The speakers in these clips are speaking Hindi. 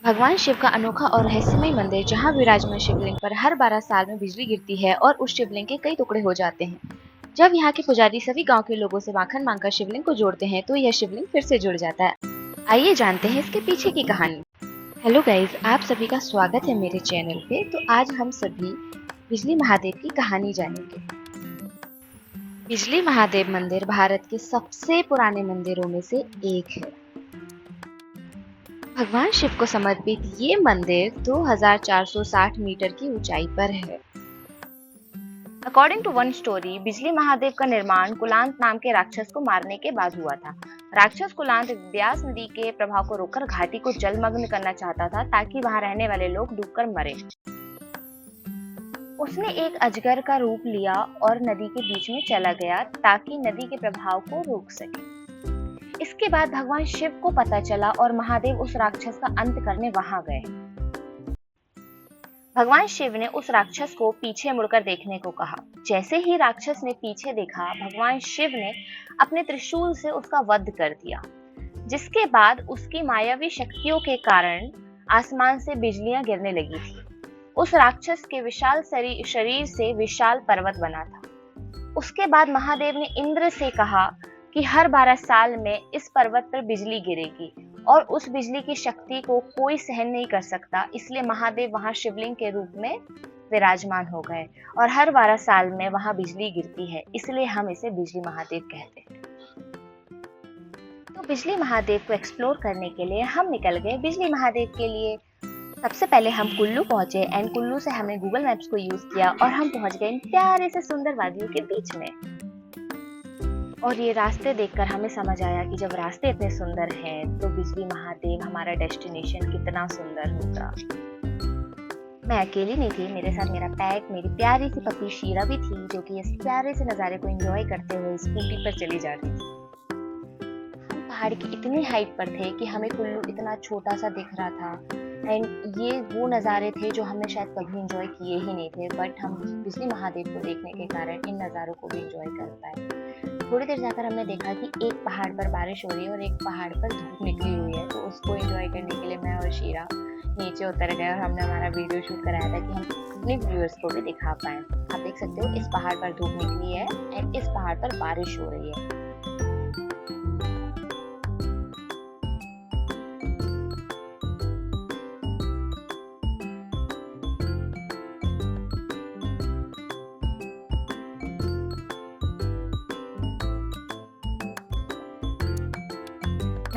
भगवान शिव का अनोखा और रहस्यमय मंदिर जहां विराजमान शिवलिंग पर हर 12 साल में बिजली गिरती है और उस शिवलिंग के कई टुकड़े हो जाते हैं। जब यहाँ के पुजारी सभी गांव के लोगों से माखन मांगकर शिवलिंग को जोड़ते हैं तो यह शिवलिंग फिर से जुड़ जाता है। आइए जानते हैं इसके पीछे की कहानी। हेलो गाइज, आप सभी का स्वागत है मेरे चैनल पे। तो आज हम सभी बिजली महादेव की कहानी जानेंगे। बिजली महादेव मंदिर भारत के सबसे पुराने मंदिरों में से एक है। भगवान शिव को समर्पित ये मंदिर 2460 मीटर की ऊंचाई पर है। अकॉर्डिंग टू वन स्टोरी, बिजली महादेव का निर्माण कुलांत नाम के राक्षस को मारने के बाद हुआ था। राक्षस कुलांत व्यास नदी के प्रभाव को रोककर घाटी को जलमग्न करना चाहता था ताकि वहां रहने वाले लोग डूबकर मरे। उसने एक अजगर का रूप लिया और नदी के बीच में चला गया ताकि नदी के प्रभाव को रोक सके। इसके बाद भगवान शिव को पता चला और महादेव उस राक्षस का अंत करने वहां गए। भगवान शिव ने उस राक्षस को पीछे मुड़कर देखने को कहा। जैसे ही राक्षस ने पीछे देखा, भगवान शिव ने अपने त्रिशूल से उसका वध कर दिया, जिसके बाद उसकी मायावी शक्तियों के कारण आसमान से बिजलियां गिरने लगी थी। उस राक्षस के विशाल शरीर से विशाल पर्वत बना था। उसके बाद महादेव ने इंद्र से कहा कि हर 12 साल में इस पर्वत पर बिजली गिरेगी और उस बिजली की शक्ति को कोई सहन नहीं कर सकता। इसलिए महादेव वहां शिवलिंग के रूप में विराजमान हो गए और हर 12 साल में वहां बिजली गिरती है, इसलिए हम इसे बिजली महादेव कहते हैं। तो बिजली महादेव को एक्सप्लोर करने के लिए हम निकल गए बिजली महादेव के लिए। सबसे पहले हम कुल्लू पहुंचे एंड कुल्लू से हमने गूगल मैप्स को यूज किया और हम पहुंच गए इन प्यारे से सुंदर वादियों के बीच में। और ये रास्ते देखकर हमें समझ आया कि जब रास्ते इतने सुंदर हैं तो बिजली महादेव हमारा डेस्टिनेशन कितना सुंदर होगा। मैं अकेली नहीं थी, मेरे साथ मेरा पैक, मेरी प्यारी सी पपी शीरा भी थी, जो कि इस प्यारे से नज़ारे को एंजॉय करते हुए स्कूटी पर चली जा रही थी। हम पहाड़ की इतनी हाइट पर थे कि हमें कुल्लू इतना छोटा सा दिख रहा था एंड ये वो नज़ारे थे जो हमने शायद कभी एंजॉय किए ही नहीं थे, बट हम बिजली महादेव को देखने के कारण इन नज़ारों को भी एंजॉय कर पाए। थोड़ी देर जाकर हमने देखा कि एक पहाड़ पर बारिश हो रही है और एक पहाड़ पर धूप निकली हुई है, तो उसको एंजॉय करने के लिए मैं और शीरा नीचे उतर गए और हमने हमारा वीडियो शूट कराया था कि हम अपने व्यूअर्स को भी दिखा पाए। आप देख सकते हो इस पहाड़ पर धूप निकली है एंड इस पहाड़ पर बारिश हो रही है।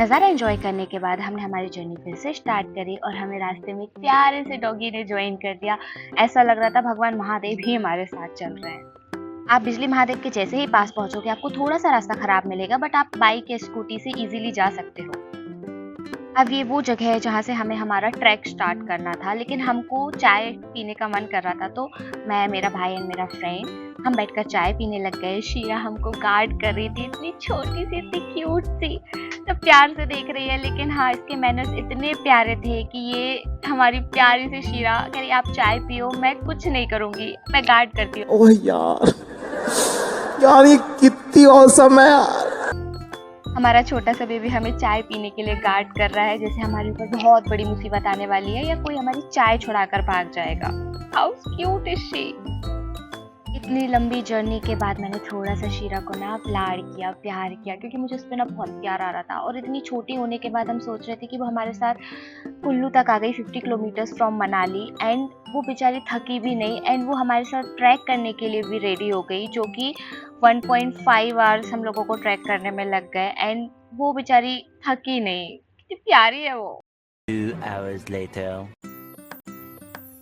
नज़ारा एंजॉय करने के बाद हमने हमारी जर्नी फिर से स्टार्ट करी और हमें रास्ते में एक प्यारे से डॉगी ने ज्वाइन कर दिया। ऐसा लग रहा था भगवान महादेव ही हमारे साथ चल रहे हैं। आप बिजली महादेव के जैसे ही पास पहुंचोगे आपको थोड़ा सा रास्ता खराब मिलेगा, बट आप बाइक या स्कूटी से इजीली जा सकते हो। अब ये वो जगह है जहाँ से हमें हमारा ट्रैक स्टार्ट करना था, लेकिन हमको चाय पीने का मन कर रहा था, तो मैं, मेरा भाई एंड मेरा फ्रेंड हम बैठकर चाय पीने लग गए। शीरा हमको गार्ड कर रही थी, इतनी छोटी सी, इतनी क्यूट सी, तो प्यार से देख रही है, लेकिन हाँ इसके मैनर्स इतने प्यारे थे कि ये हमारी प्यारी सी शीरा कह रही आप चाय पियो, मैं कुछ नहीं करूंगी, मैं गार्ड करती हूँ। ओह यार, यार ये कितनी औसम है यार। हमारा छोटा सा बेबी हमें चाय पीने के लिए गार्ड कर रहा है, जैसे हमारे ऊपर बहुत बड़ी मुसीबत आने वाली है या कोई हमारी चाय छुड़ाकर भाग जाएगा। How cute is she. इतनी लंबी जर्नी के बाद मैंने थोड़ा सा शीरा को ना लाड किया, प्यार किया, क्योंकि मुझे उस पर ना बहुत प्यार आ रहा था। और इतनी छोटी होने के बाद हम सोच रहे थे कि वो हमारे साथ कुल्लू तक आ गई, 50 किलोमीटर्स फ्रॉम मनाली, एंड वो बेचारी थकी भी नहीं एंड वो हमारे साथ ट्रैक करने के लिए भी रेडी हो गई, जो कि 1.5 आवर्स हम लोगों को ट्रैक करने में लग गए एंड वो बेचारी थकी नहीं। कितनी प्यारी है वो। 2 hours later.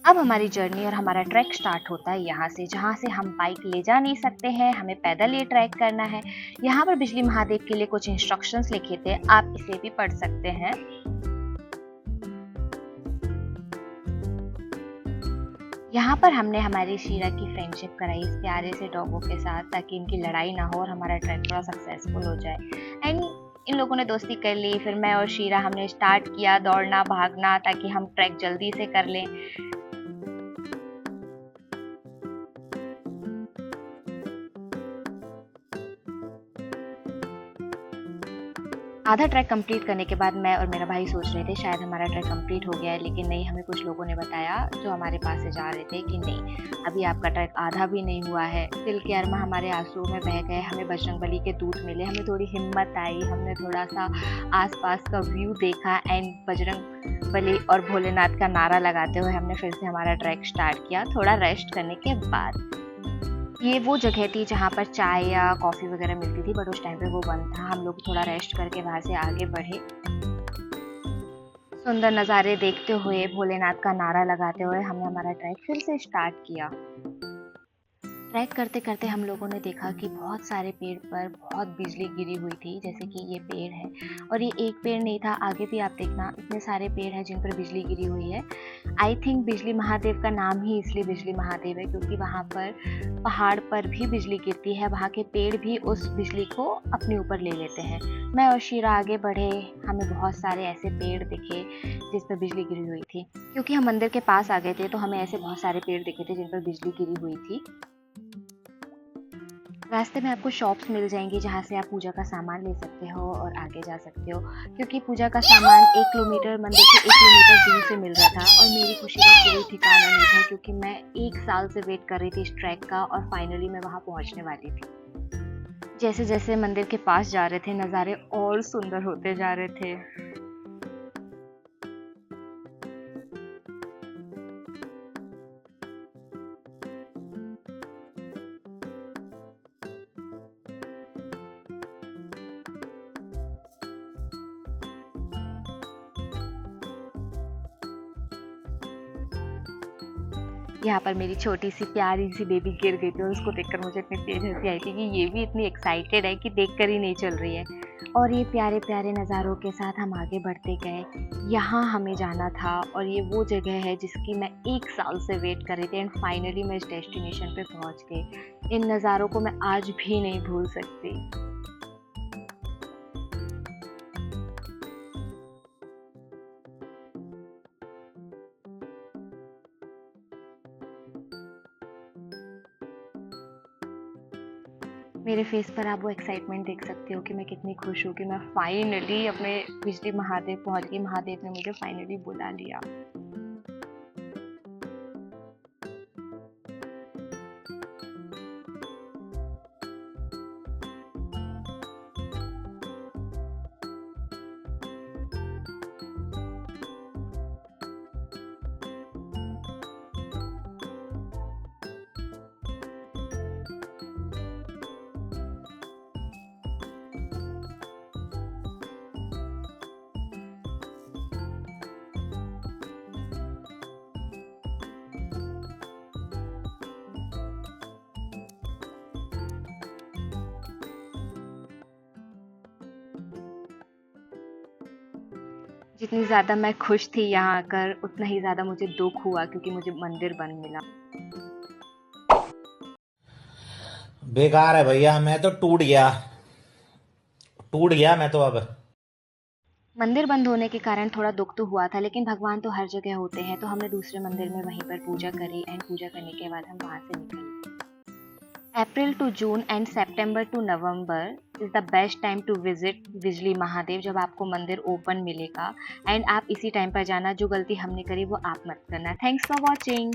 अब हमारी जर्नी और हमारा ट्रैक स्टार्ट होता है यहाँ से, जहाँ से हम बाइक ले जा नहीं सकते हैं, हमें पैदल ये ट्रैक करना है। यहाँ पर बिजली महादेव के लिए कुछ इंस्ट्रक्शंस लिखे थे, आप इसे भी पढ़ सकते हैं। यहाँ पर हमने हमारी शीरा की फ्रेंडशिप कराई इस प्यारे से डॉगों के साथ, ताकि इनकी लड़ाई ना हो और हमारा ट्रैक थोड़ा सक्सेसफुल हो जाए। एंड इन लोगों ने दोस्ती कर ली, फिर मैं और शीरा हमने स्टार्ट किया दौड़ना, भागना, ताकि हम ट्रैक जल्दी से कर लें। आधा ट्रैक कंप्लीट करने के बाद मैं और मेरा भाई सोच रहे थे शायद हमारा ट्रैक कंप्लीट हो गया है, लेकिन नहीं, हमें कुछ लोगों ने बताया जो हमारे पास से जा रहे थे कि नहीं, अभी आपका ट्रैक आधा भी नहीं हुआ है। दिल के अरमा हमारे आंसुओं में बह गए। हमें बजरंगबली के दूत मिले, हमें थोड़ी हिम्मत आई, हमने थोड़ा सा आसपास का व्यू देखा एंड बजरंगबली और भोलेनाथ का नारा लगाते हुए हमने फिर से हमारा ट्रैक स्टार्ट किया, थोड़ा रेस्ट करने के बाद। ये वो जगह थी जहाँ पर चाय या कॉफ़ी वगैरह मिलती थी, बट उस टाइम पे वो बंद था। हम लोग थोड़ा रेस्ट करके वहाँ से आगे बढ़े, सुंदर नज़ारे देखते हुए, भोलेनाथ का नारा लगाते हुए हमने हमारा ट्रैक फिर से स्टार्ट किया। ट्रैक करते करते हम लोगों ने देखा कि बहुत सारे पेड़ पर बहुत बिजली गिरी हुई थी, जैसे कि ये पेड़ है और ये एक पेड़ नहीं था, आगे भी आप देखना इतने सारे पेड़ हैं जिन पर बिजली गिरी हुई है। आई थिंक बिजली महादेव का नाम ही इसलिए बिजली महादेव है क्योंकि वहाँ पर पहाड़ पर भी बिजली गिरती है, वहाँ के पेड़ भी उस बिजली को अपने ऊपर ले लेते हैं। मैं और शीरा आगे बढ़े, हमें बहुत सारे ऐसे पेड़ दिखे जिस पर बिजली गिरी हुई थी। क्योंकि हम मंदिर के पास आ गए थे तो हमें ऐसे बहुत सारे पेड़ दिखे थे जिन पर बिजली गिरी हुई थी। रास्ते में आपको शॉप्स मिल जाएंगी जहाँ से आप पूजा का सामान ले सकते हो और आगे जा सकते हो, क्योंकि पूजा का सामान 1 किलोमीटर मंदिर से 1 किलोमीटर दूर से मिल रहा था और मेरी खुशी का कोई ठिकाना नहीं था क्योंकि मैं 1 साल से वेट कर रही थी इस ट्रैक का और फाइनली मैं वहाँ पहुँचने वाली थी। जैसे जैसे मंदिर के पास जा रहे थे नज़ारे और सुंदर होते जा रहे थे। यहाँ पर मेरी छोटी सी प्यारी सी बेबी गिर गई थी और उसको देखकर मुझे इतनी तेज हंसी आई थी कि ये भी इतनी एक्साइटेड है कि देखकर ही नहीं चल रही है। और ये प्यारे प्यारे नज़ारों के साथ हम आगे बढ़ते गए। यहाँ हमें जाना था और ये वो जगह है जिसकी मैं 1 साल से वेट कर रही थी एंड फाइनली मैं इस डेस्टिनेशन पे पहुँच गई। इन नज़ारों को मैं आज भी नहीं भूल सकती। मेरे फेस पर आप वो एक्साइटमेंट देख सकते हो कि मैं कितनी खुश हूँ कि मैं फाइनली अपने बिजली महादेव पहुँच गई। महादेव ने मुझे फाइनली बुला लिया। जितनी ज़्यादा मैं खुश थी यहाँ आकर उतना ही ज़्यादा मुझे दुख हुआ क्योंकि मुझे मंदिर बंद मिला। बेकार है भैया, मैं तो टूट गया मैं तो अब। मंदिर बंद होने के कारण थोड़ा दुख तो हुआ था, लेकिन भगवान तो हर जगह होते हैं, तो हमने दूसरे मंदिर में वहीं पर पूजा करी एंड पूजा करने के बाद हम वहाँ से निकले। April to June and September to November is the best time to visit Bijli Mahadev, जब आपको मंदिर ओपन मिलेगा एंड आप इसी टाइम पर जाना। जो गलती हमने करी वो आप मत करना। Thanks for watching.